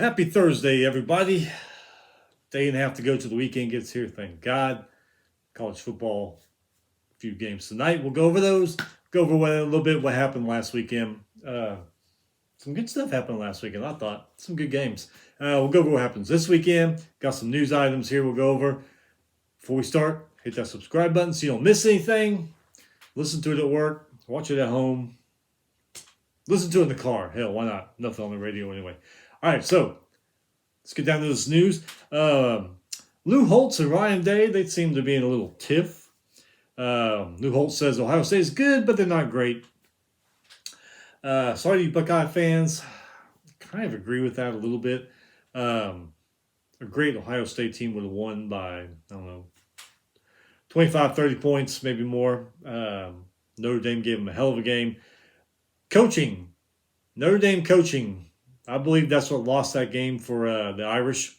Happy Thursday, everybody. Day and a half to go to the weekend gets here, thank God. College football, a few games tonight. We'll go over those. Go over a little bit what happened last weekend. Some good stuff happened last weekend, I thought. Some good games. We'll go over what happens this weekend. Got some news items here we'll go over. Before we start, hit that subscribe button so you don't miss anything. Listen to it at work. Watch it at home. Listen to it in the car. Hell, why not? Nothing on the radio anyway. All right, so let's get down to this news. Lou Holtz and Ryan Day, they seem to be in a little tiff. Lou Holtz says Ohio State is good, but they're not great. Sorry to you Buckeye fans. Kind of agree with that a little bit. A great Ohio State team would have won by, I don't know, 25, 30 points, maybe more. Notre Dame gave them a hell of a game. Coaching. Notre Dame coaching. I believe that's what lost that game for the Irish.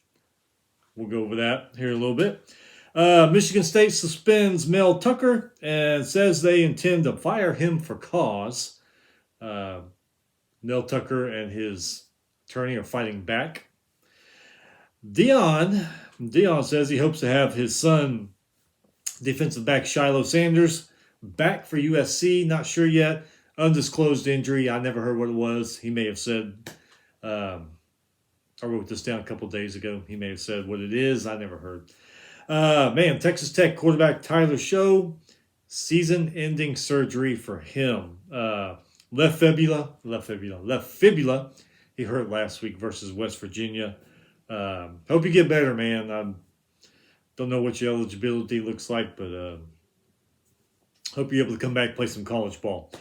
We'll go over that here in a little bit. Michigan State suspends Mel Tucker and says they intend to fire him for cause. Mel Tucker and his attorney are fighting back. Dion says he hopes to have his son, defensive back Shiloh Sanders, back for USC. Not sure yet. Undisclosed injury. I never heard what it was. He may have said, I wrote this down a couple days ago. He may have said what it is. I never heard. Texas Tech quarterback Tyler Show, season-ending surgery for him. Left fibula. He hurt last week versus West Virginia. Hope you get better, man. I don't know what your eligibility looks like, but hope you're able to come back and play some college ball.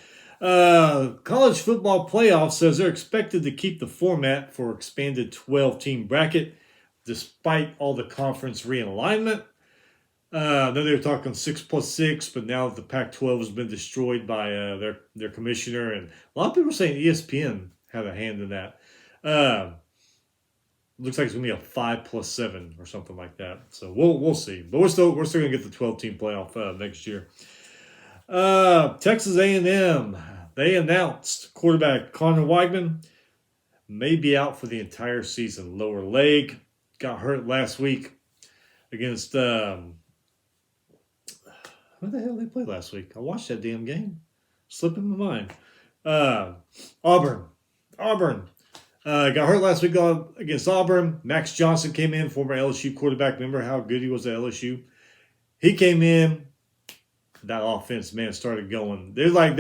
College football playoff says they're expected to keep the format for expanded 12-team bracket despite all the conference realignment. Then they were talking 6+6, but now the Pac-12 has been destroyed by their commissioner, and a lot of people are saying ESPN had a hand in that. Looks like it's gonna be a 5+7 or something like that. So we'll see, but we're still gonna get the 12-team playoff next year. Texas A&M, they announced quarterback Connor Weigman may be out for the entire season. Lower leg, got hurt last week against, who the hell did they play last week? I watched that damn game. Slipping my mind. Auburn. Got hurt last week against Auburn. Max Johnson came in, former LSU quarterback. Remember how good he was at LSU? He came in. That offense, man, started going. They're like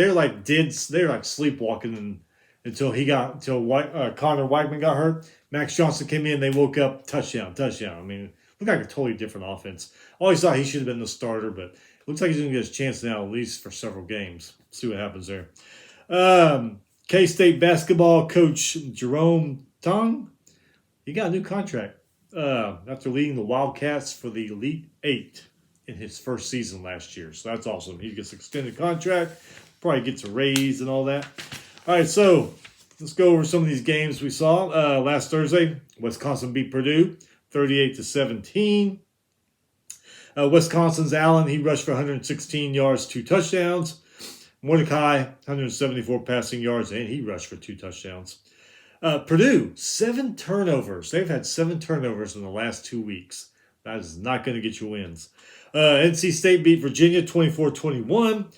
sleepwalking until Connor Weigman got hurt. Max Johnson came in. They woke up, touchdown. I mean, looked like a totally different offense. Always thought he should have been the starter, but it looks like he's going to get his chance now, at least for several games. See what happens there. K-State basketball coach Jerome Tong, he got a new contract after leading the Wildcats for the Elite Eight in his first season last year. So that's awesome. He gets an extended contract, probably gets a raise and all that. All right, so let's go over some of these games we saw. Last Thursday, Wisconsin beat Purdue 38-17. Wisconsin's Allen, he rushed for 116 yards, 2 touchdowns. Mordecai, 174 passing yards, and he rushed for 2 touchdowns. Purdue, 7 turnovers. They've had 7 turnovers in the last 2 weeks. That is not going to get you wins. NC State beat Virginia 24-21.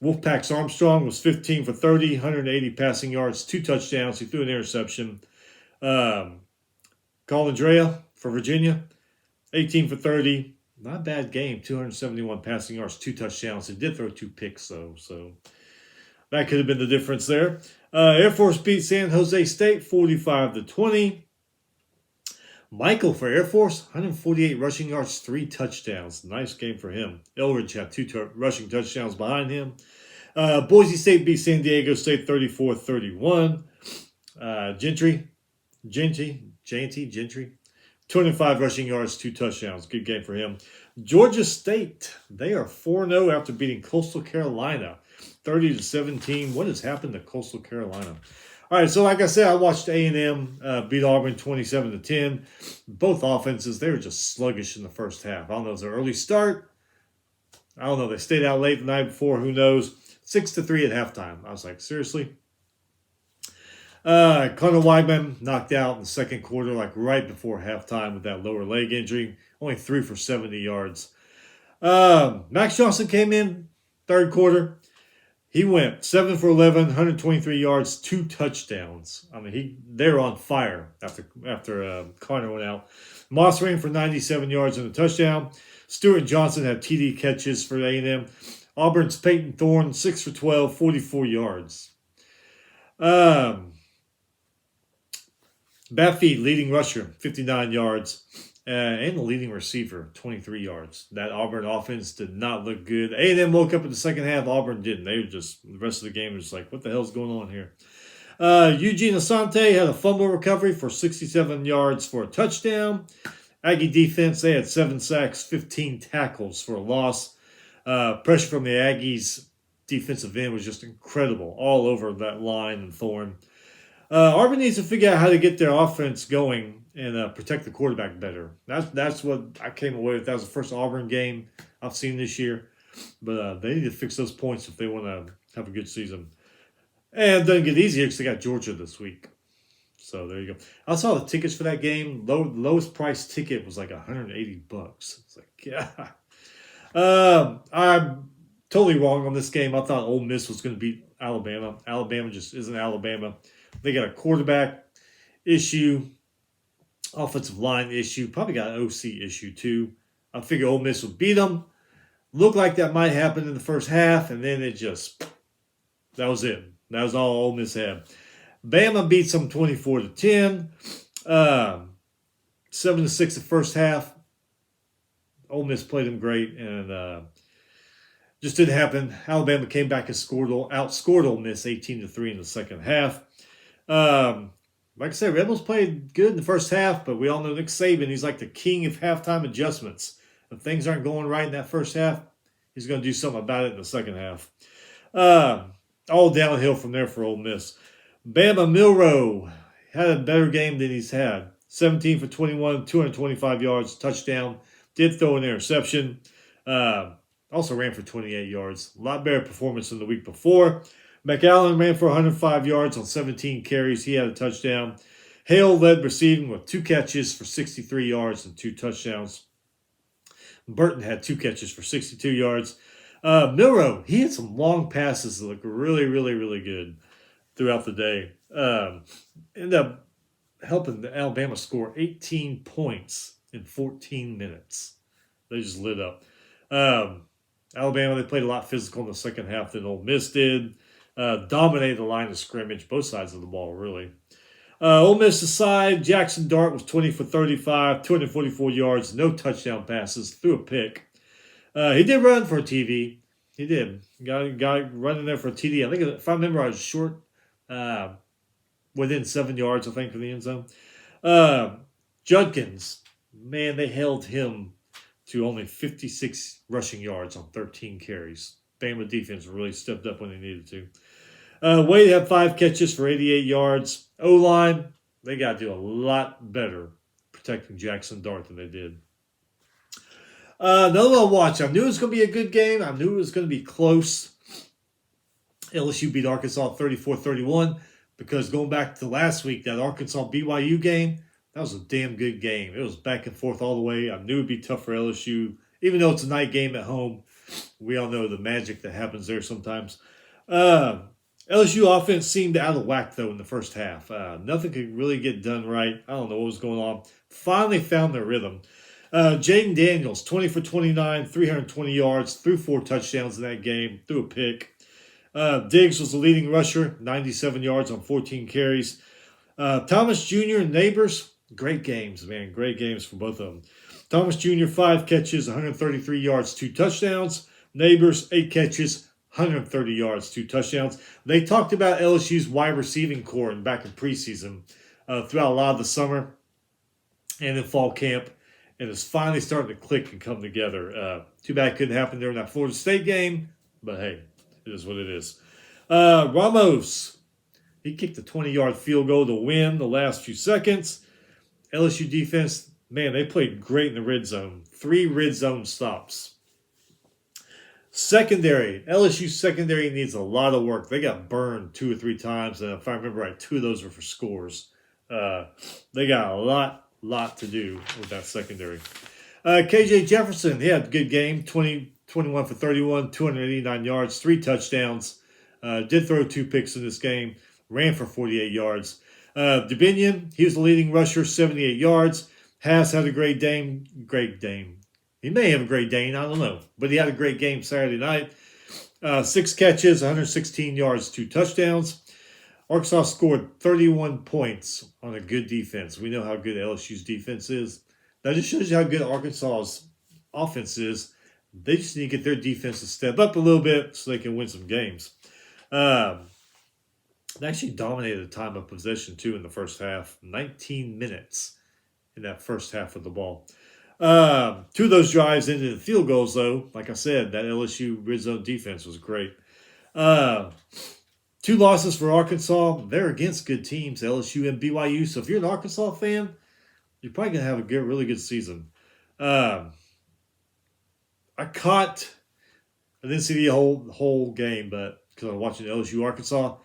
Wolfpack's Armstrong was 15 for 30, 180 passing yards, 2 touchdowns. He threw an interception. Colin Drea for Virginia, 18 for 30. Not a bad game, 271 passing yards, 2 touchdowns. He did throw 2 picks, though, so that could have been the difference there. Air Force beat San Jose State 45-20. Michael for Air Force, 148 rushing yards, 3 touchdowns. Nice game for him. Eldridge had 2 rushing touchdowns behind him. Boise State beat San Diego State 34-31. Gentry, 25 rushing yards, 2 touchdowns. Good game for him. Georgia State, they are 4-0 after beating Coastal Carolina 30-17. What has happened to Coastal Carolina? All right, so like I said, I watched A&M beat Auburn 27-10. Both offenses, they were just sluggish in the first half. I don't know, it was an early start. I don't know, they stayed out late the night before, who knows. 6-3 at halftime. I was like, seriously? Connor Weidman knocked out in the second quarter, like right before halftime with that lower leg injury. Only 3 for 70 yards. Max Johnson came in third quarter. He went 7 for 11, 123 yards, 2 touchdowns. I mean, they're on fire after Connor went out. Moss ran for 97 yards and a touchdown. Stuart Johnson had TD catches for A&M. Auburn's Peyton Thorne, 6 for 12, 44 yards. Batfeed, leading rusher, 59 yards. And the leading receiver, 23 yards. That Auburn offense did not look good. A&M woke up in the second half. Auburn didn't. They were just, the rest of the game was like, what the hell's going on here? Eugene Asante had a fumble recovery for 67 yards for a touchdown. Aggie defense, they had 7 sacks, 15 tackles for a loss. Pressure from the Aggies defensive end was just incredible all over that line and Thorne. Auburn needs to figure out how to get their offense going and protect the quarterback better. That's what I came away with. That was the first Auburn game I've seen this year. But they need to fix those points if they want to have a good season. And it doesn't get easier because they got Georgia this week. So there you go. I saw the tickets for that game. Lowest price ticket was like $180. It's like, yeah. I'm totally wrong on this game. I thought Ole Miss was going to beat Alabama. Alabama just isn't Alabama. They got a quarterback issue, offensive line issue, probably got an OC issue too. I figured Ole Miss would beat them. Looked like that might happen in the first half, and then that was it. That was all Ole Miss had. Bama beats them 24-10, 7-6 the first half. Ole Miss played them great, and just didn't happen. Alabama came back and outscored Ole Miss 18-3 in the second half. Like I said, Rebels played good in the first half, but we all know Nick Saban, he's like the king of halftime adjustments. If things aren't going right in that first half, he's going to do something about it in the second half. All downhill from there for Ole Miss. Bama Milroe had a better game than he's had. 17 for 21, 225 yards, touchdown. Did throw an interception. Also ran for 28 yards. A lot better performance than the week before. McAllen ran for 105 yards on 17 carries. He had a touchdown. Hale led receiving with 2 catches for 63 yards and 2 touchdowns. Burton had 2 catches for 62 yards. Milroe, he had some long passes that looked really, really, really good throughout the day. Ended up helping the Alabama score 18 points in 14 minutes. They just lit up. Alabama, they played a lot physical in the second half than Ole Miss did. Dominated the line of scrimmage, both sides of the ball, really. Ole Miss aside, Jackson Dart was 20 for 35, 244 yards, no touchdown passes, threw a pick. He did run for a TD. He did. Got running there for a TD. I think, if I remember, I was short, within 7 yards, I think, for the end zone. Judkins, man, they held him to only 56 rushing yards on 13 carries. Bama defense really stepped up when they needed to. Wade had 5 catches for 88 yards. O-line, they got to do a lot better protecting Jackson Dart than they did. Another one to watch. I knew it was going to be a good game. I knew it was going to be close. LSU beat Arkansas 34-31 because going back to last week, that Arkansas-BYU game, that was a damn good game. It was back and forth all the way. I knew it would be tough for LSU, even though it's a night game at home. We all know the magic that happens there sometimes. LSU offense seemed out of whack, though, in the first half. Nothing could really get done right. I don't know what was going on. Finally found their rhythm. Jaden Daniels, 20 for 29, 320 yards, threw 4 touchdowns in that game, threw a pick. Diggs was the leading rusher, 97 yards on 14 carries. Thomas Jr. and Neighbors, great games, man. Great games for both of them. Thomas Jr., 5 catches, 133 yards, 2 touchdowns. Neighbors, 8 catches, 130 yards, 2 touchdowns. They talked about LSU's wide receiving core back in preseason throughout a lot of the summer and in fall camp. And it's finally starting to click and come together. Too bad it couldn't happen during that Florida State game. But hey, it is what it is. Ramos, he kicked a 20-yard field goal to win the last few seconds. LSU defense, man, they played great in the red zone. 3 red zone stops. Secondary. LSU secondary needs a lot of work. They got burned 2 or 3 times, and if I remember right, 2 of those were for scores. They got a lot to do with that secondary. KJ Jefferson, he had a good game, 21 for 31, 289 yards, 3 touchdowns. Did throw 2 picks in this game, ran for 48 yards. Dubinion, he was the leading rusher, 78 yards. Has had a great game. He may have a great day, I don't know. But he had a great game Saturday night. 6 catches, 116 yards, 2 touchdowns. Arkansas scored 31 points on a good defense. We know how good LSU's defense is. That just shows you how good Arkansas's offense is. They just need to get their defense to step up a little bit so they can win some games. They actually dominated the time of possession, too, in the first half. 19 minutes in that first half of the ball. 2 of those drives ended in field goals, though. Like I said, that LSU red zone defense was great. 2 losses for Arkansas. They're against good teams, LSU and BYU. So if you're an Arkansas fan, you're probably going to have a really good season. I didn't see the whole game, but because I was watching LSU Arkansas,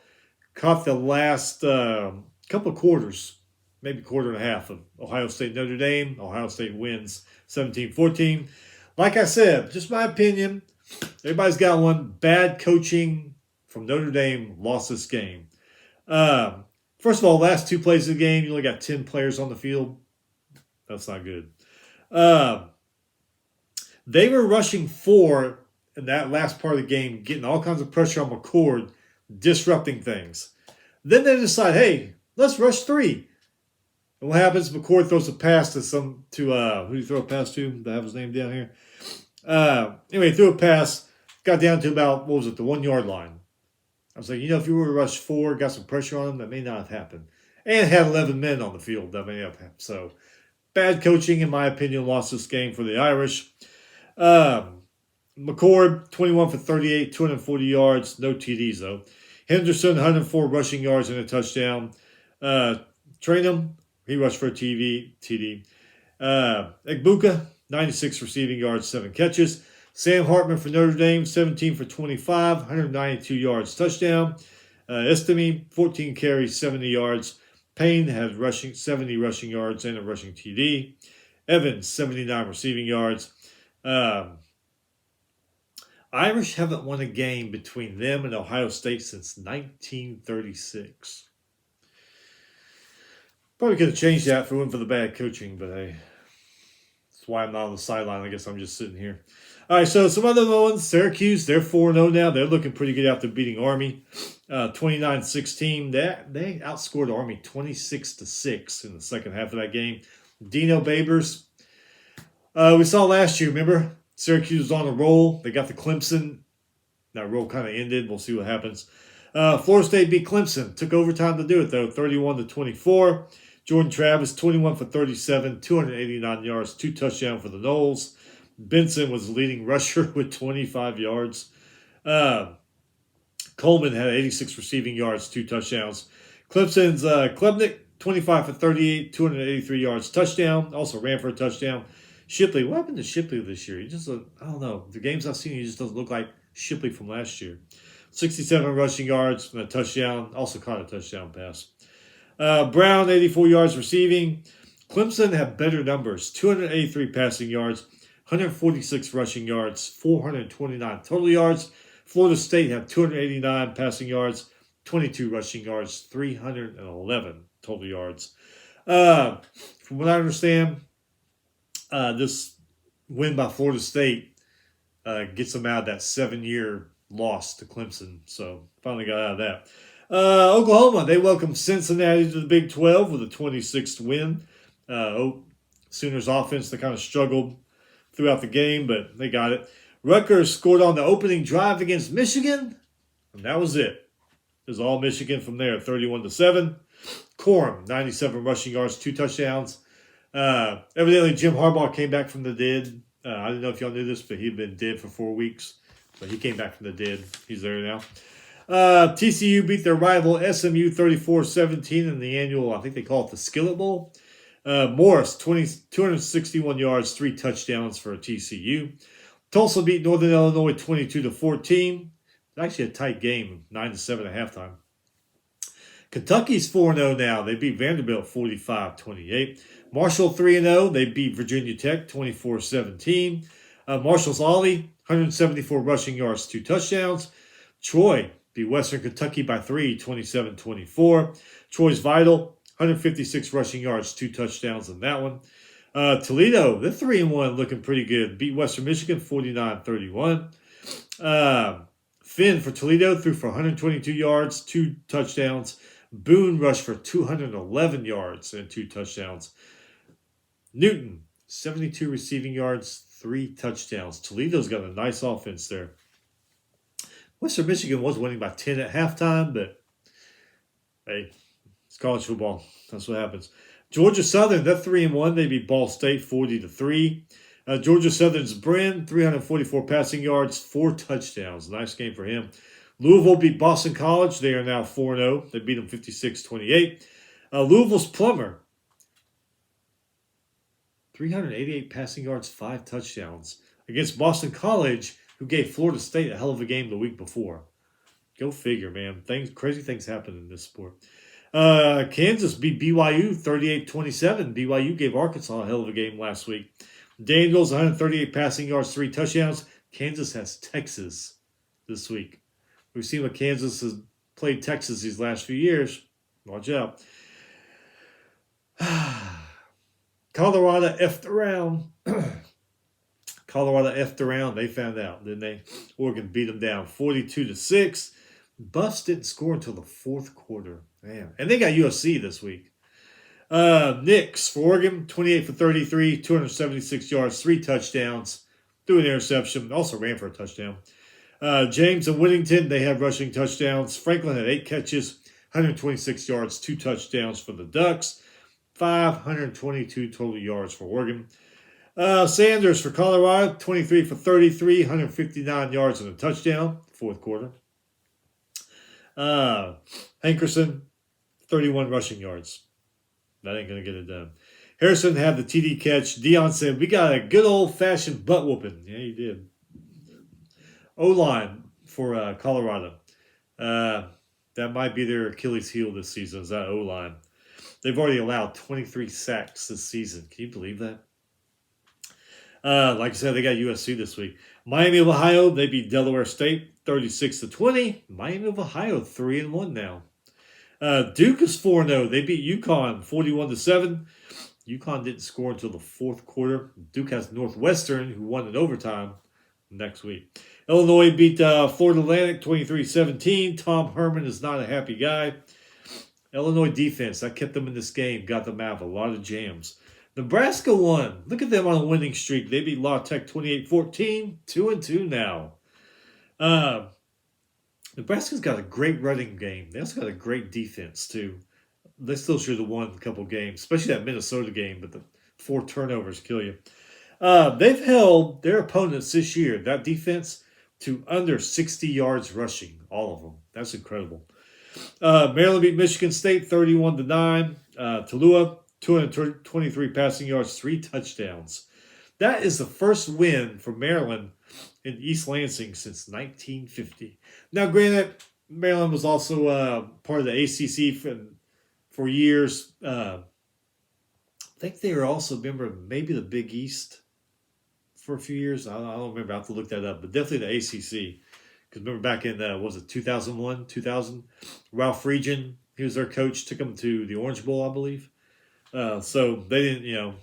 caught the last couple of quarters, maybe quarter and a half of Ohio State Notre Dame. Ohio State wins 17-14. Like I said, just my opinion, everybody's got one. Bad coaching from Notre Dame lost this game. First of all, last 2 plays of the game, you only got 10 players on the field. That's not good. They were rushing 4 in that last part of the game, getting all kinds of pressure on McCord, disrupting things. Then they decide, hey, let's rush 3. And what happens? McCord throws a pass to who do you throw a pass to? Do I have his name down here? Anyway, threw a pass, got down to about, the 1-yard line. I was like, if you were to rush 4, got some pressure on them, that may not have happened. And had 11 men on the field, that may have happened. So, bad coaching, in my opinion, lost this game for the Irish. McCord, 21 for 38, 240 yards, no TDs though. Henderson, 104 rushing yards and a touchdown. Trainum, he rushed for a TD. Egbuka, 96 receiving yards, 7 catches. Sam Hartman for Notre Dame, 17 for 25, 192 yards, touchdown. Estime, 14 carries, 70 yards. Payne had 70 rushing yards and a rushing TD. Evans, 79 receiving yards. Irish haven't won a game between them and Ohio State since 1936. Probably could have changed that if it wasn't for the bad coaching, but hey, that's why I'm not on the sideline. I guess I'm just sitting here. All right, so some other ones. Syracuse, they're 4-0 now. They're looking pretty good after beating Army. 29-16. They outscored Army 26-6 in the second half of that game. Dino Babers. We saw last year, remember? Syracuse was on a roll. They got the Clemson. That roll kind of ended. We'll see what happens. Florida State beat Clemson. Took overtime to do it, though, 31-24. Jordan Travis, 21 for 37, 289 yards, 2 touchdowns for the Noles. Benson was the leading rusher with 25 yards. Coleman had 86 receiving yards, 2 touchdowns. Clemson's Klebnik, 25 for 38, 283 yards, touchdown. Also ran for a touchdown. Shipley, what happened to Shipley this year? He just, I don't know. The games I've seen, he just doesn't look like Shipley from last year. 67 rushing yards and a touchdown. Also caught a touchdown pass. Brown, 84 yards receiving. Clemson had better numbers. 283 passing yards, 146 rushing yards, 429 total yards. Florida State had 289 passing yards, 22 rushing yards, 311 total yards. From what I understand, this win by Florida State gets them out of that 7-year loss to Clemson. So finally got out of that. Oklahoma, they welcomed Cincinnati to the Big 12 with a 26th win. Sooners offense, they kind of struggled throughout the game, but they got it. Rutgers scored on the opening drive against Michigan, and that was it. It was all Michigan from there, 31-7. Corum, 97 rushing yards, 2 touchdowns. Evidently, Jim Harbaugh came back from the dead. I don't know if y'all knew this, but he'd been dead for 4 weeks. So he came back from the dead. He's there now. TCU beat their rival SMU 34-17 in the annual, I think they call it the Skillet Bowl. Morris, 261 yards, 3 touchdowns for TCU. Tulsa beat Northern Illinois 22-14. It's actually a tight game, 9-7 at halftime. Kentucky's 4-0 now. They beat Vanderbilt 45-28. Marshall 3-0. They beat Virginia Tech 24-17. Marshall's Ollie, 174 rushing yards, 2 touchdowns. Troy beat Western Kentucky by 3, 27-24. Troy's Vital, 156 rushing yards, 2 touchdowns in that one. Toledo, they're 3-1, looking pretty good. Beat Western Michigan 49-31. Finn for Toledo threw for 122 yards, 2 touchdowns. Boone rushed for 211 yards and 2 touchdowns. Newton, 72 receiving yards, 3 touchdowns. Toledo's got a nice offense there. Western Michigan was winning by 10 at halftime, but hey, it's college football. That's what happens. Georgia Southern, they're 3-1. They beat Ball State 40-3. Georgia Southern's Bren, 344 passing yards, 4 touchdowns. Nice game for him. Louisville beat Boston College. They are now 4-0. They beat them 56-28. Louisville's Plummer, 388 passing yards, 5 touchdowns against Boston College, who gave Florida State a hell of a game the week before. Go figure, man. Crazy things happen in this sport. Kansas beat BYU 38-27. BYU gave Arkansas a hell of a game last week. Daniels, 138 passing yards, 3 touchdowns. Kansas has Texas this week. We've seen what Kansas has played Texas these last few years. Watch out. Colorado effed around. Colorado effed around. They found out, didn't they? Oregon beat them down 42-6. Buffs didn't score until the 4th quarter. Man. And they got USC this week. Nix for Oregon, 28 for 33, 276 yards, 3 touchdowns, threw an interception, also ran for a touchdown. James and Whittington, they have rushing touchdowns. Franklin had 8 catches, 126 yards, 2 touchdowns for the Ducks, 522 total yards for Oregon. Sanders for Colorado, 23 for 33, 159 yards and a touchdown, 4th quarter. Hankerson, 31 rushing yards. That ain't going to get it done. Harrison had the TD catch. Deion said, we got a good old-fashioned butt whooping. Yeah, he did. O-line for Colorado. That might be their Achilles heel this season, is that O-line. They've already allowed 23 sacks this season. Can you believe that? Like I said, they got USC this week. Miami of Ohio, they beat Delaware State 36-20. Miami of Ohio 3-1 now. Duke is 4-0. They beat UConn 41-7. UConn didn't score until the 4th quarter. Duke has Northwestern, who won in overtime, next week. Illinois beat Florida Atlantic 23-17. Tom Herman is not a happy guy. Illinois defense, that kept them in this game, got them out of a lot of jams. Nebraska won. Look at them on a winning streak. They beat La Tech 28-14, 2-2 now. Nebraska's got a great running game. They also got a great defense, too. They still should have won a couple games, especially that Minnesota game, but the 4 turnovers kill you. They've held their opponents this year, that defense, to under 60 yards rushing, all of them. That's incredible. Maryland beat Michigan State 31-9. Tallulah, 223 passing yards, 3 touchdowns. That is the first win for Maryland in East Lansing since 1950. Now, granted, Maryland was also part of the ACC for years. I think they were also a member of maybe the Big East for a few years. I don't remember. I have to look that up. But definitely the ACC. Because remember back in, was it 2001, 2000? Ralph Friedgen, he was their coach, took them to the Orange Bowl, I believe. So they didn't,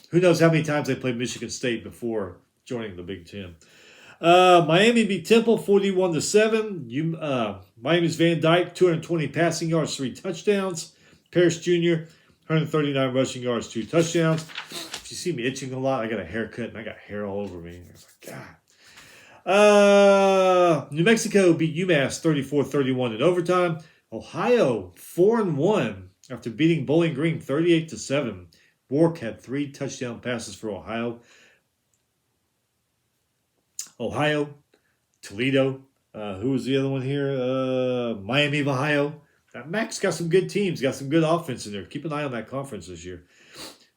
who knows how many times they played Michigan State before joining the Big Ten. Miami beat Temple 41-7. Miami's Van Dyke, 220 passing yards, 3 touchdowns. Parrish Jr., 139 rushing yards, 2 touchdowns. If you see me itching a lot, I got a haircut and I got hair all over me. God. New Mexico beat UMass 34-31 in overtime. Ohio 4-1 after beating Bowling Green 38-7. Bork had 3 touchdown passes for Ohio. Toledo. Who was the other one here? Miami of Ohio. Mac's got some good teams, got some good offense in there. Keep an eye on that conference this year.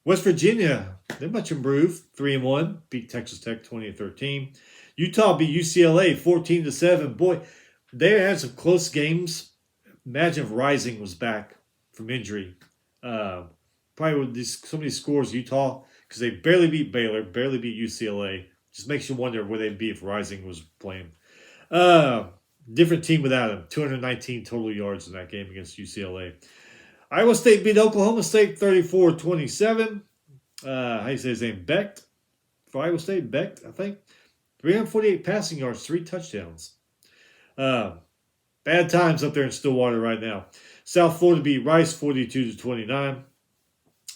West Virginia, they're much improved. 3-1, beat Texas Tech 20-13. Utah beat UCLA 14-7. Boy, they had some close games. Imagine if Rising was back from injury. Uh, Probably with so many scores, Utah, because they barely beat Baylor, barely beat UCLA. Just makes you wonder where they'd be if Rising was playing. Uh, Different team without him. 219 total yards in that game against UCLA. Iowa State beat Oklahoma State 34-27. How do you say his name? Becht for Iowa State. Becht, I think. 348 passing yards, 3 touchdowns. Bad times up there in Stillwater right now. South Florida beat Rice 42-29.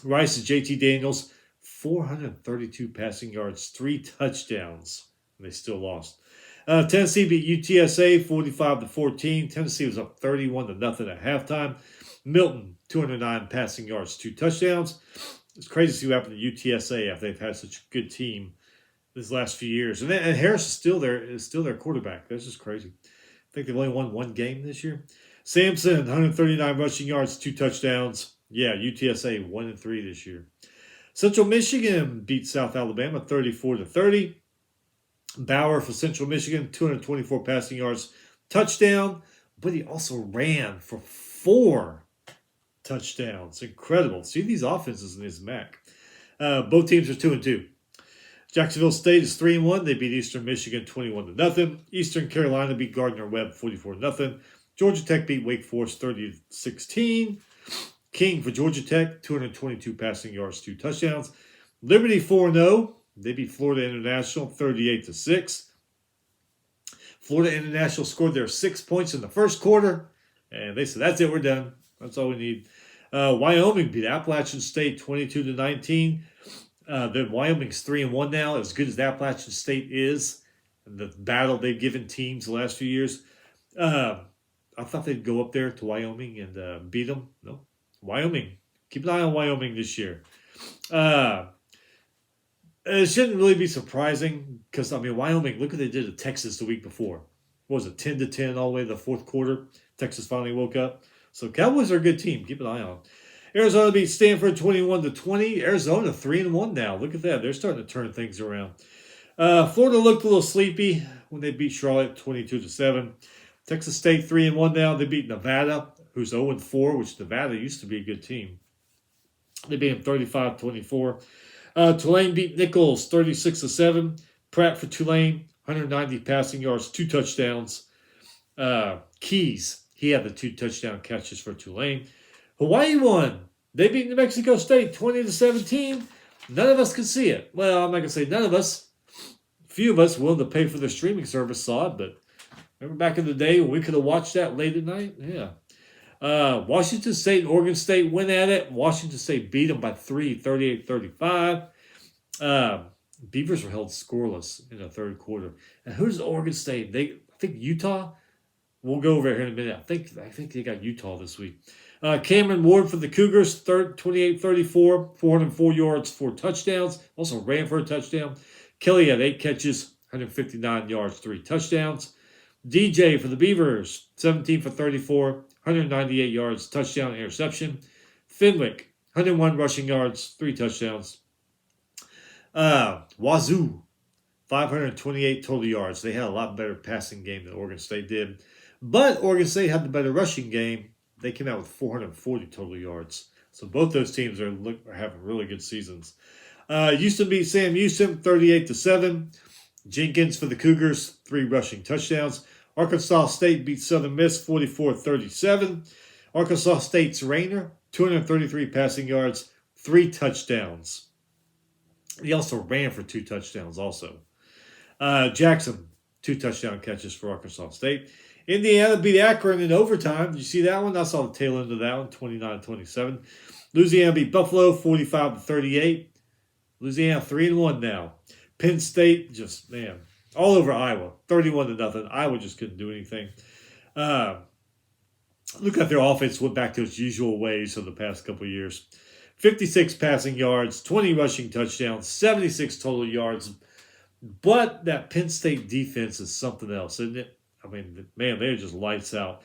Rice and JT Daniels, 432 passing yards, 3 touchdowns. And they still lost. Tennessee beat UTSA 45-14. Tennessee was up 31-0 at halftime. Milton, 209 passing yards, 2 touchdowns. It's crazy to see what happened to UTSA after they've had such a good team this last few years. And Harris is still their quarterback. That's just crazy. I think they've only won 1 game this year. Sampson, 139 rushing yards, 2 touchdowns. Yeah, UTSA 1-3 this year. Central Michigan beat South Alabama 34-30. Bauer for Central Michigan, 224 passing yards, touchdown, but he also ran for 4 touchdowns. Incredible. See these offenses in this MAC. Both teams are 2-2. Jacksonville State is 3-1. They beat Eastern Michigan 21-0. Eastern Carolina beat Gardner-Webb 44-0. Georgia Tech beat Wake Forest 30-16. King for Georgia Tech, 222 passing yards, 2 touchdowns. Liberty 4-0. They beat Florida International 38-6. Florida International scored their 6 points in the first quarter, and they said, that's it, we're done. That's all we need. Wyoming beat Appalachian State 22-19. Then Wyoming's 3-1 now, as good as Appalachian State is. And the battle they've given teams the last few years. I thought they'd go up there to Wyoming and beat them. No. Wyoming. Keep an eye on Wyoming this year. It shouldn't really be surprising because, Wyoming, look what they did to Texas the week before. What was it, 10-10 all the way to the fourth quarter? Texas finally woke up. So Cowboys are a good team. Keep an eye on them. Arizona beat Stanford 21-20. Arizona 3-1 now. Look at that. They're starting to turn things around. Florida looked a little sleepy when they beat Charlotte 22-7. Texas State 3-1 now. They beat Nevada, who's 0-4, which Nevada used to be a good team. They beat them 35-24. Tulane beat Nichols 36-7. Pratt for Tulane, 190 passing yards, 2 touchdowns. Keys, he had the 2 touchdown catches for Tulane. Hawaii won. They beat New Mexico State 20-17. None of us could see it. Well, I'm not going to say none of us. A few of us willing to pay for the streaming service saw it, but remember back in the day when we could have watched that late at night? Yeah. Washington State and Oregon State went at it. Washington State beat them by 3, 38-35. Beavers were held scoreless in the third quarter. And who's Oregon State? I think Utah. We'll go over here in a minute. I think they got Utah this week. Cameron Ward for the Cougars, 28-34, 404 yards, 4 touchdowns. Also ran for a touchdown. Kelly had 8 catches, 159 yards, 3 touchdowns. DJ for the Beavers, 17 for 34, 198 yards, touchdown, interception. Fenwick, 101 rushing yards, 3 touchdowns. Wazoo, 528 total yards. They had a lot better passing game than Oregon State did. But Oregon State had the better rushing game. They came out with 440 total yards. So both those teams are having really good seasons. Houston beat Sam Houston 38-7. Jenkins for the Cougars, 3 rushing touchdowns. Arkansas State beat Southern Miss 44-37. Arkansas State's Rayner, 233 passing yards, 3 touchdowns. He also ran for 2 touchdowns also. Jackson, 2 touchdown catches for Arkansas State. Indiana beat Akron in overtime. Did you see that one? I saw the tail end of that one, 29-27. Louisiana beat Buffalo 45-38. Louisiana 3-1 now. Penn State, just, man, all over Iowa, 31-0. Iowa just couldn't do anything. Look at their offense went back to its usual ways of the past couple of years. 56 passing yards, 20 rushing touchdowns, 76 total yards. But that Penn State defense is something else, isn't it? Man, they're just lights out.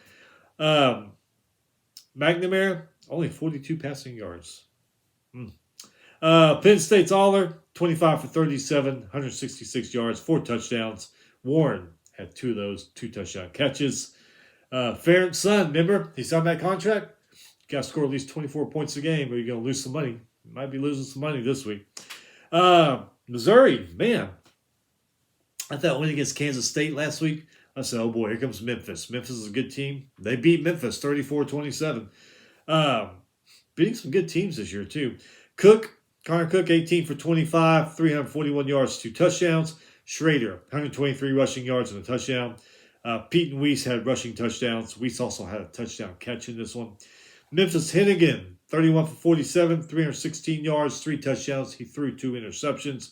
McNamara, only 42 passing yards. Penn State's Aller, 25 for 37, 166 yards, 4 touchdowns. Warren had 2 of those, 2 touchdown catches. Ferentz' son, remember? He signed that contract. Got to score at least 24 points a game or you're going to lose some money. Might be losing some money this week. Missouri, man. I thought winning against Kansas State last week, I said, oh boy, here comes Memphis. Memphis is a good team. They beat Memphis 34-27. Beating some good teams this year, too. Connor Cook, 18 for 25, 341 yards, 2 touchdowns. Schrader, 123 rushing yards and a touchdown. Pete and Weiss had rushing touchdowns. Weiss also had a touchdown catch in this one. Memphis Hennigan, 31 for 47, 316 yards, 3 touchdowns. He threw 2 interceptions.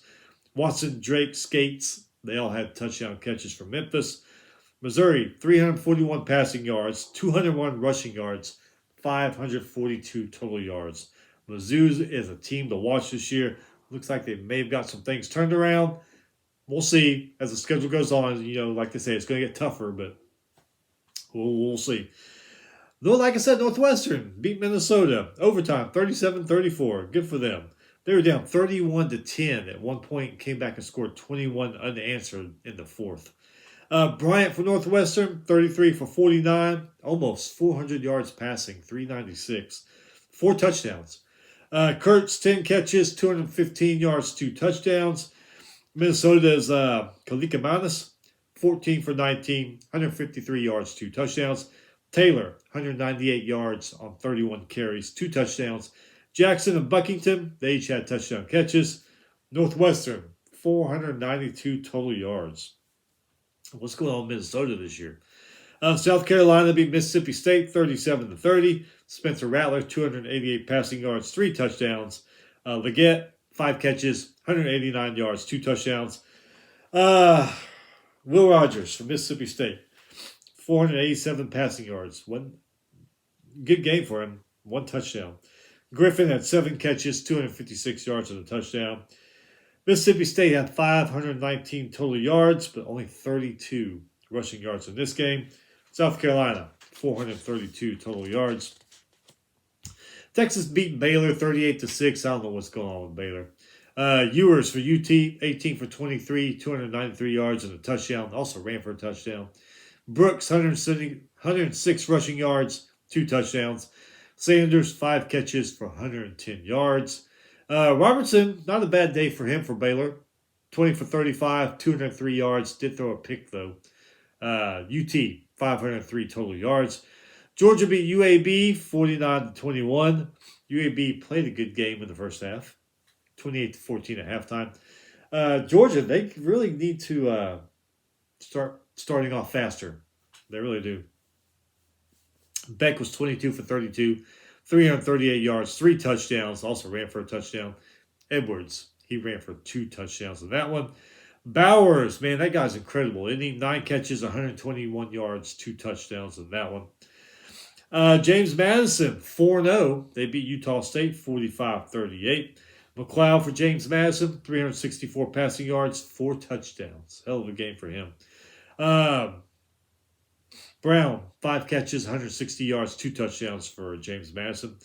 Watson, Drake, Skates, they all had touchdown catches for Memphis. Missouri, 341 passing yards, 201 rushing yards, 542 total yards. Mizzou is a team to watch this year. Looks like they may have got some things turned around. We'll see as the schedule goes on. You know, like they say, it's going to get tougher, but we'll see. Though, like I said, Northwestern beat Minnesota. Overtime, 37-34. Good for them. They were down 31-10 at one point and came back and scored 21 unanswered in the fourth. Bryant for Northwestern, 33 for 49. Almost 400 yards passing, 396. 4 touchdowns. Kurtz, 10 catches, 215 yards, 2 touchdowns. Minnesota's Kalikamannis, 14 for 19, 153 yards, 2 touchdowns. Taylor, 198 yards on 31 carries, 2 touchdowns. Jackson and Buckington, they each had touchdown catches. Northwestern, 492 total yards. What's going on in Minnesota this year? South Carolina beat Mississippi State 37-30. Spencer Rattler, 288 passing yards, 3 touchdowns. Leggett, 5 catches, 189 yards, 2 touchdowns. Will Rogers from Mississippi State, 487 passing yards. One good game for him, 1 touchdown. Griffin had 7 catches, 256 yards and a touchdown. Mississippi State had 519 total yards, but only 32 rushing yards in this game. South Carolina, 432 total yards. Texas beat Baylor 38-6. I don't know what's going on with Baylor. Ewers for UT, 18 for 23, 293 yards and a touchdown. Also ran for a touchdown. Brooks, 106 rushing yards, 2 touchdowns. Sanders, 5 catches for 110 yards. Robertson, not a bad day for him for Baylor. 20 for 35, 203 yards. Did throw a pick, though. UT, 503 total yards. Georgia beat UAB 49-21. UAB played a good game in the first half. 28-14 at halftime. Georgia, they really need to starting off faster. They really do. Beck was 22 for 32, 338 yards, 3 touchdowns. Also ran for a touchdown. Edwards, he ran for 2 touchdowns in that one. Bowers, man, that guy's incredible. Isn't he? 9 catches, 121 yards, 2 touchdowns in that one. James Madison, 4-0. They beat Utah State 45-38. McLeod for James Madison, 364 passing yards, 4 touchdowns. Hell of a game for him. Brown, 5 catches, 160 yards, 2 touchdowns for James Madison.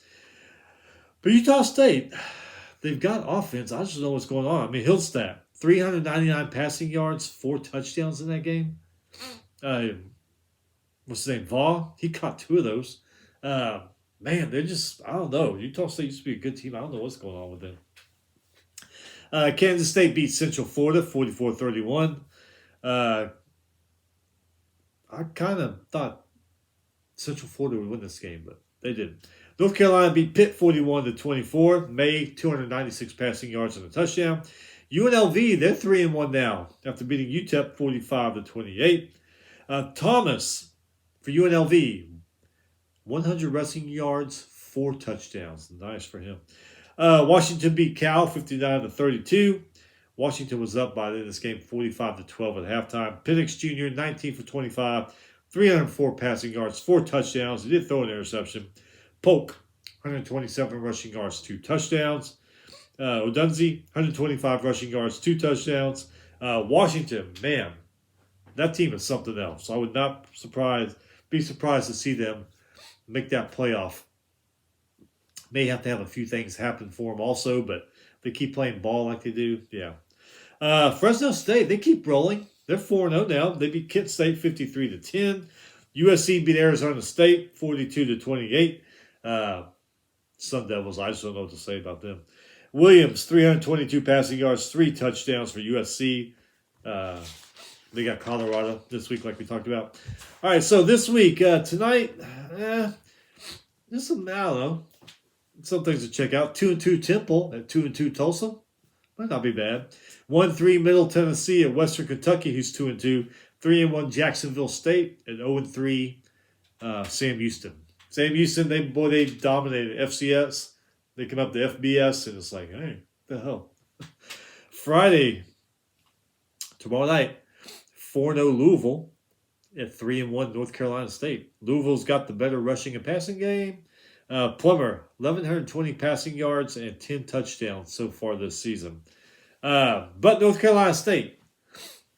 But Utah State, they've got offense. I just don't know what's going on. I mean, Hillstat, 399 passing yards, 4 touchdowns in that game. What's his name? Vaugh, he caught 2 of those. Man, they're just, I don't know. Utah State used to be a good team. I don't know what's going on with them. Kansas State beat Central Florida 44-31. I kind of thought Central Florida would win this game, but they didn't. North Carolina beat Pitt 41-24. May, 296 passing yards and a touchdown. UNLV, they're 3-1 now after beating UTEP 45-28. Thomas for UNLV, 100 rushing yards, 4 touchdowns. Nice for him. Washington beat Cal 59-32. Washington was up by the end of this game 45-12 at halftime. Penix Jr., 19 for 25, 304 passing yards, 4 touchdowns. He did throw an interception. Polk, 127 rushing yards, 2 touchdowns. Odunze, 125 rushing yards, 2 touchdowns. Washington, man, that team is something else. I would not be surprised to see them make that playoff. May have to have a few things happen for them also, but they keep playing ball like they do. Yeah. Fresno State, they keep rolling. They're 4-0 now. They beat Kent State 53-10. USC beat Arizona State 42-28. Sun Devils, I just don't know what to say about them. Williams, 322 passing yards, 3 touchdowns for USC. They got Colorado this week, like we talked about. All right, so this week, tonight, there's some, I don't know, some things to check out. 2-2 Temple at 2-2 Tulsa. Might not be bad. 1-3 Middle Tennessee at Western Kentucky, who's 2-2. 3-1 Jacksonville State and 0-3 Sam Houston. Sam Houston, they dominated FCS. They come up to FBS, and it's like, hey, what the hell? Friday, tomorrow night, 4-0 Louisville at 3-1 North Carolina State. Louisville's got the better rushing and passing game. Plummer, 1,120 passing yards and 10 touchdowns so far this season. But North Carolina State,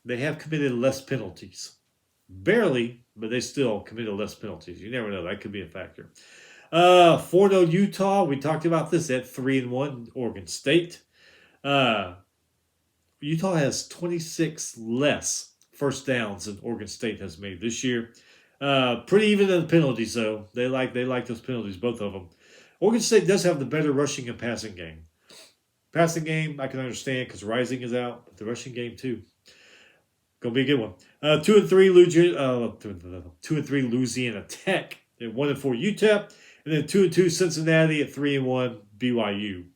they have committed less penalties. Barely, but they still committed less penalties. You never know. That could be a factor. 4-0 Utah, we talked about this at 3-1 Oregon State. Utah has 26 less first downs than Oregon State has made this year. Pretty even in the penalties, though. They like those penalties, both of them. Oregon State does have the better rushing and passing game. Passing game, I can understand because Rising is out, but the rushing game, too. Gonna be a good one. 2-3 Louisiana Tech at 1-4 UTEP, and then 2-2 Cincinnati at 3-1 BYU.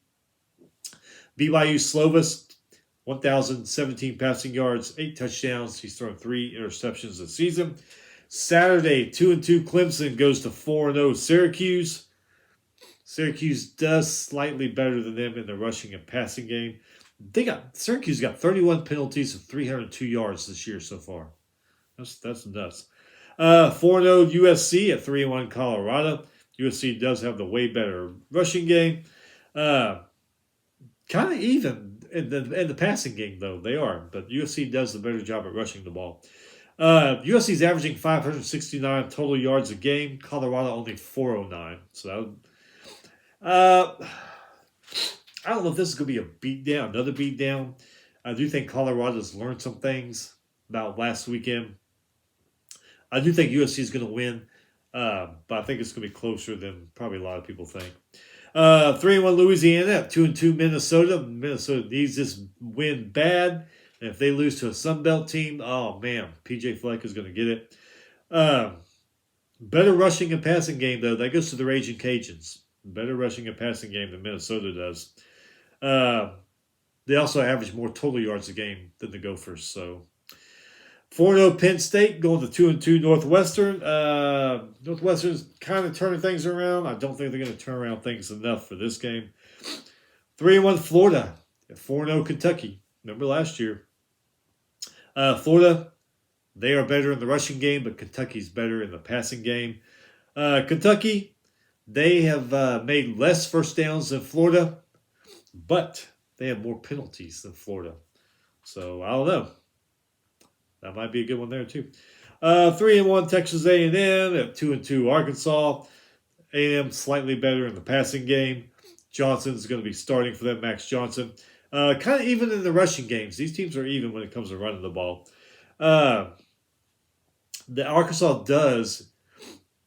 BYU Slovis, 1,017 passing yards, 8 touchdowns. He's thrown 3 interceptions this season. Saturday, 2-2 Clemson goes to 4-0 Syracuse. Syracuse does slightly better than them in the rushing and passing game. Syracuse got 31 penalties of 302 yards this year so far. That's nuts. 4-0 USC at 3-1 Colorado. USC does have the way better rushing game. Kind of even in the passing game, though. They are. But USC does the better job at rushing the ball. USC is averaging 569 total yards a game. Colorado only 409. So I don't know if this is going to be a beatdown, another beatdown. I do think Colorado's learned some things about last weekend. I do think USC is going to win, but I think it's going to be closer than probably a lot of people think. 3-1 Louisiana, 2-2 Minnesota. Minnesota needs this win bad. And if they lose to a Sun Belt team, oh man, PJ Fleck is going to get it. Better rushing and passing game, though. That goes to the Raging Cajuns. Better rushing and passing game than Minnesota does. They also average more total yards a game than the Gophers. So 4-0 Penn State going to 2-2 Northwestern. Northwestern's kind of turning things around. I don't think they're going to turn around things enough for this game. 3-1 Florida at 4-0 Kentucky. Remember last year. Florida, they are better in the rushing game, but Kentucky's better in the passing game. Kentucky, they have made less first downs than Florida, but they have more penalties than Florida. So, I don't know. That might be a good one there, too. 3-1 Texas A&M at 2-2 Arkansas. A&M slightly better in the passing game. Johnson's going to be starting for them, Max Johnson. Kind of even in the rushing games. These teams are even when it comes to running the ball. The Arkansas does,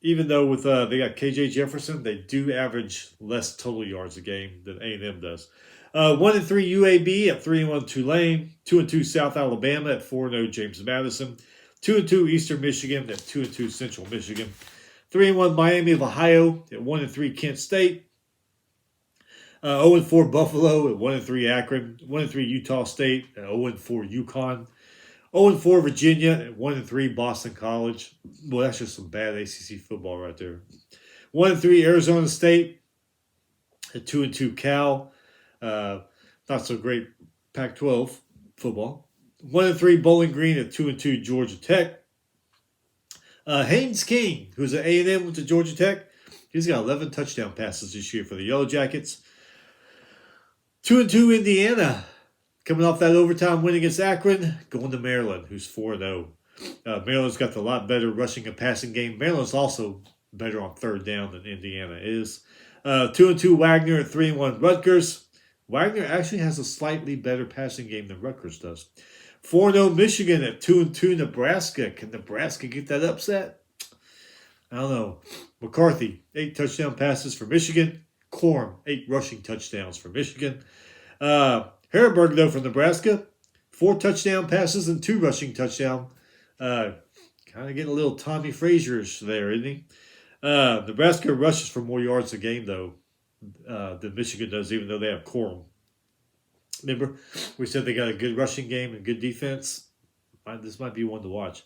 even though with they got KJ Jefferson, they do average less total yards a game than A&M does. 1-3 UAB at 3-1 Tulane. 2-2 South Alabama at 4-0 James Madison. 2-2 Eastern Michigan at 2-2 Central Michigan. 3-1 Miami of Ohio at 1-3 Kent State. 0-4 Buffalo at 1-3 Akron. 1-3 Utah State at 0-4 UConn. 0-4 Virginia at 1-3 Boston College. Well, that's just some bad ACC football right there. 1-3 Arizona State at 2-2 Cal. Not so great Pac-12 football. 1-3 Bowling Green at 2-2 Georgia Tech. Haynes King, who's at A&M, went to Georgia Tech. He's got 11 touchdown passes this year for the Yellow Jackets. 2-2 Indiana, coming off that overtime win against Akron, going to Maryland, who's 4-0. Maryland's got the lot better rushing and passing game. Maryland's also better on third down than Indiana is. 2-2 Wagner at 3-1 Rutgers. Wagner actually has a slightly better passing game than Rutgers does. 4-0 Michigan at 2-2 Nebraska. Can Nebraska get that upset? I don't know. McCarthy, 8 touchdown passes for Michigan. Corum, 8 rushing touchdowns for Michigan. Harrisburg, though, from Nebraska, 4 touchdown passes and 2 rushing touchdowns. Kind of getting a little Tommy Frazier-ish there, isn't he? Nebraska rushes for more yards a game, though, than Michigan does, even though they have Corum. Remember, we said they got a good rushing game and good defense. This might be one to watch.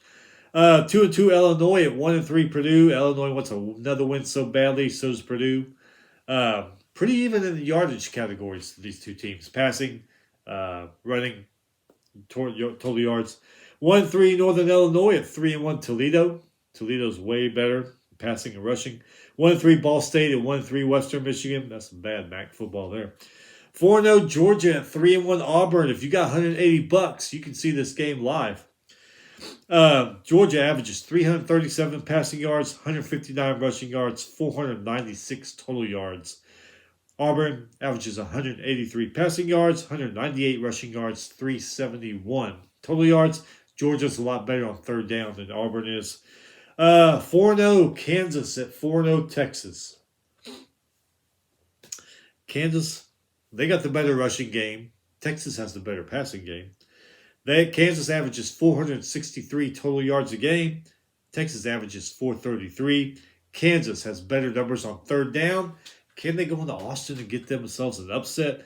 2-2 Illinois at 1-3 Purdue. Illinois wants another win so badly, so does Purdue. Pretty even in the yardage categories, these two teams. Passing, running, total yards. 1-3 Northern Illinois at 3-1 Toledo. Toledo's way better passing and rushing. 1-3 Ball State at 1-3 Western Michigan. That's some bad MAC football there. 4-0 Georgia at 3-1 Auburn. If you got $180, you can see this game live. Georgia averages 337 passing yards, 159 rushing yards, 496 total yards. Auburn averages 183 passing yards, 198 rushing yards, 371 total yards. Georgia's a lot better on third down than Auburn is. 4-0 Kansas at 4-0 Texas. Kansas, they got the better rushing game. Texas has the better passing game. Kansas averages 463 total yards a game. Texas averages 433. Kansas has better numbers on third down. Can they go into Austin and get themselves an upset?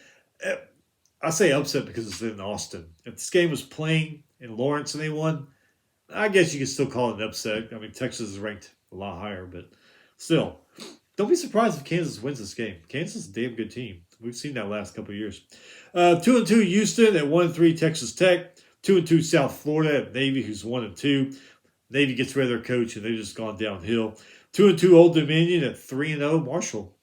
I say upset because it's in Austin. If this game was playing in Lawrence and they won, I guess you could still call it an upset. I mean, Texas is ranked a lot higher, but still. Don't be surprised if Kansas wins this game. Kansas is a damn good team. We've seen that last couple of years. 2-2 Houston at 1-3 Texas Tech. 2-2 South Florida at Navy, who's 1-2. Navy gets rid of their coach, and they've just gone downhill. 2-2 Old Dominion at 3-0 Marshall.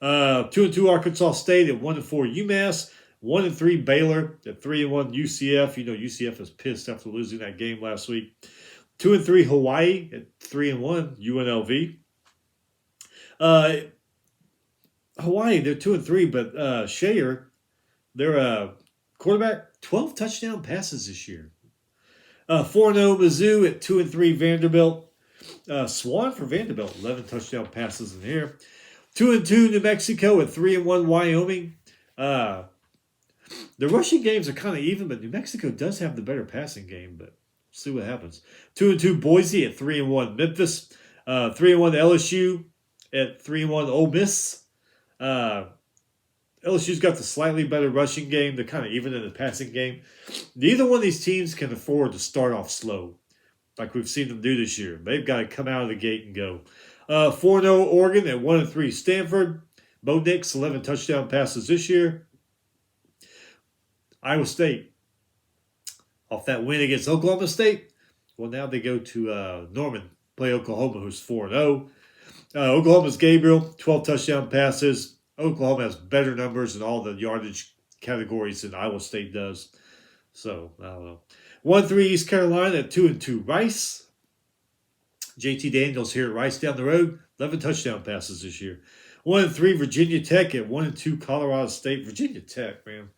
2-2 Arkansas State at 1-4 UMass. 1-3 Baylor at 3-1 UCF. You know UCF is pissed after losing that game last week. 2-3 Hawaii at 3-1 UNLV. Hawaii, they're 2-3, but Shayer, their quarterback, 12 touchdown passes this year. 4-0 Mizzou at 2-3 Vanderbilt. Swan for Vanderbilt, 11 touchdown passes in here. 2-2 New Mexico at 3-1 Wyoming. The rushing games are kind of even, but New Mexico does have the better passing game, but we'll see what happens. 2-2 Boise at 3-1 Memphis. 3-1 LSU at 3-1 Ole Miss. LSU's got the slightly better rushing game. They're kind of even in the passing game. Neither one of these teams can afford to start off slow, like we've seen them do this year. They've got to come out of the gate and go. 4-0 Oregon at 1-3 Stanford. Bo Nix, 11 touchdown passes this year. Iowa State, off that win against Oklahoma State. Well, now they go to Norman, play Oklahoma, who's 4-0. Oklahoma's Gabriel, 12 touchdown passes. Oklahoma has better numbers in all the yardage categories than Iowa State does. So, I don't know. 1-3 East Carolina at 2-2 Rice. JT Daniels here at Rice down the road. 11 touchdown passes this year. 1-3 Virginia Tech at 1-2 Colorado State. Virginia Tech, man.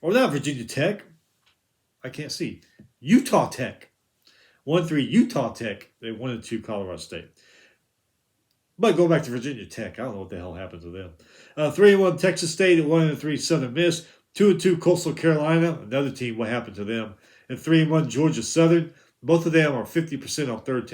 Or not Virginia Tech. I can't see. Utah Tech. 1-3 Utah Tech at 1-2 Colorado State. But go back to Virginia Tech. I don't know what the hell happened to them. 3-1 Texas State at 1-3 Southern Miss. 2-2 Coastal Carolina. Another team, what happened to them? And 3-1 Georgia Southern. Both of them are 50% on third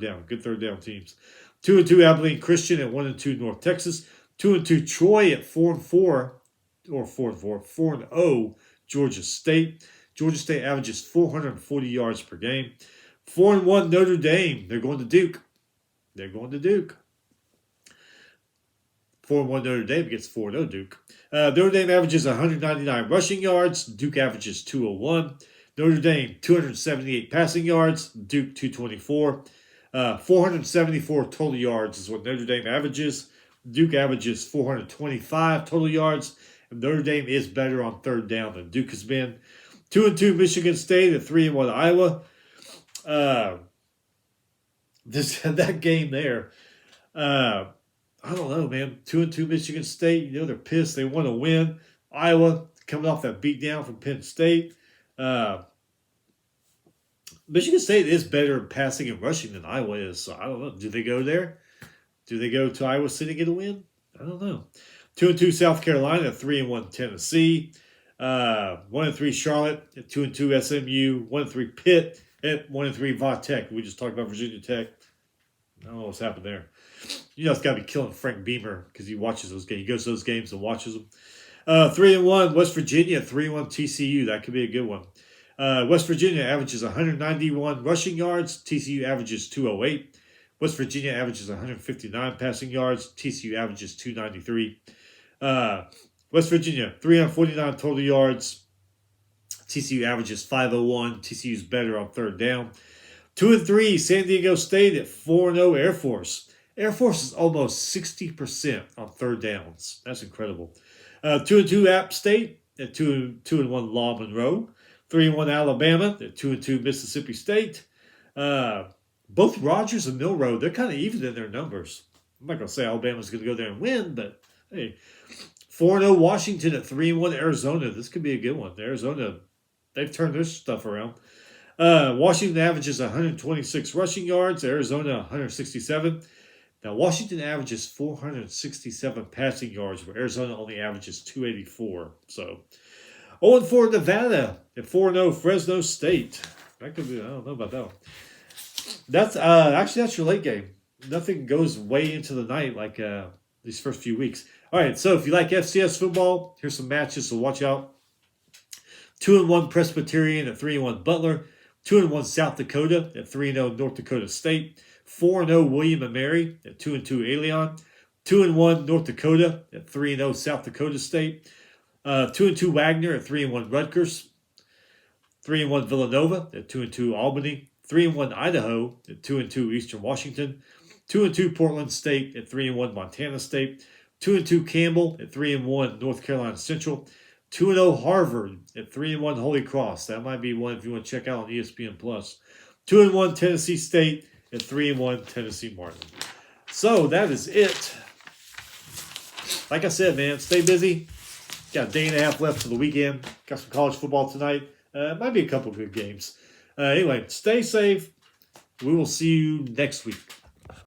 down. Good third down teams. 2-2 Abilene Christian at 1-2 North Texas. 2-2 Troy at 4-0 Georgia State. Georgia State averages 440 yards per game. 4-1 Notre Dame. They're going to Duke. 4-1 Notre Dame against 4-0 Duke. Notre Dame averages 199 rushing yards. Duke averages 201. Notre Dame, 278 passing yards. Duke, 224. 474 total yards is what Notre Dame averages. Duke averages 425 total yards. And Notre Dame is better on third down than Duke has been. 2-2 Michigan State at 3-1 Iowa. That game there. I don't know, man. 2-2 Michigan State. They're pissed. They want to win. Iowa coming off that beatdown from Penn State. Uh, Michigan State is better in passing and rushing than Iowa is. So I don't know. Do they go there? Do they go to Iowa City to get a win? I don't know. 2-2 South Carolina, 3-1 Tennessee, 1-3 Charlotte, 2-2 SMU, 1-3 Pitt, at 1-3 Va Tech. We just talked about Virginia Tech. I don't know what's happened there. It's got to be killing Frank Beamer because he watches those games. He goes to those games and watches them. 3-1 West Virginia, 3-1 TCU. That could be a good one. West Virginia averages 191 rushing yards. TCU averages 208. West Virginia averages 159 passing yards. TCU averages 293. West Virginia, 349 total yards. TCU averages 501. TCU's better on third down. 2-3 San Diego State at 4-0 Air Force. Air Force is almost 60% on third downs. That's incredible. 2-2 App State at 2-1 Law Monroe. 3-1 Alabama at 2-2 Mississippi State. Both Rogers and Milroe, they're kind of even in their numbers. I'm not going to say Alabama's going to go there and win, but hey. 4-0 Washington at 3-1 Arizona. This could be a good one. Arizona, they've turned their stuff around. Washington averages 126 rushing yards. Arizona 167. Now, Washington averages 467 passing yards, where Arizona only averages 284. So, 0-4 Nevada at 4-0 Fresno State. That could be, I don't know about that one. That's that's your late game. Nothing goes way into the night like these first few weeks. All right, so if you like FCS football, here's some matches, so watch out. 2-1 Presbyterian at 3-1 Butler. 2-1 South Dakota at 3-0 North Dakota State. 4-0 William & Mary at 2-2 Alien. 2-1 North Dakota at 3-0 South Dakota State. 2-2 Wagner at 3-1 Rutgers. 3-1 Villanova at 2-2 Albany. 3-1 Idaho at 2-2 Eastern Washington. 2-2 Portland State at 3-1 Montana State. 2-2 Campbell at 3-1 North Carolina Central. 2-0 Harvard at 3-1 Holy Cross. That might be one if you want to check out on ESPN+. 2-1 Tennessee State at 3-1 Tennessee Martin. So that is it. Like I said, man, stay busy. Got a day and a half left to the weekend. Got some college football tonight. Might be a couple good games. Anyway, stay safe. We will see you next week.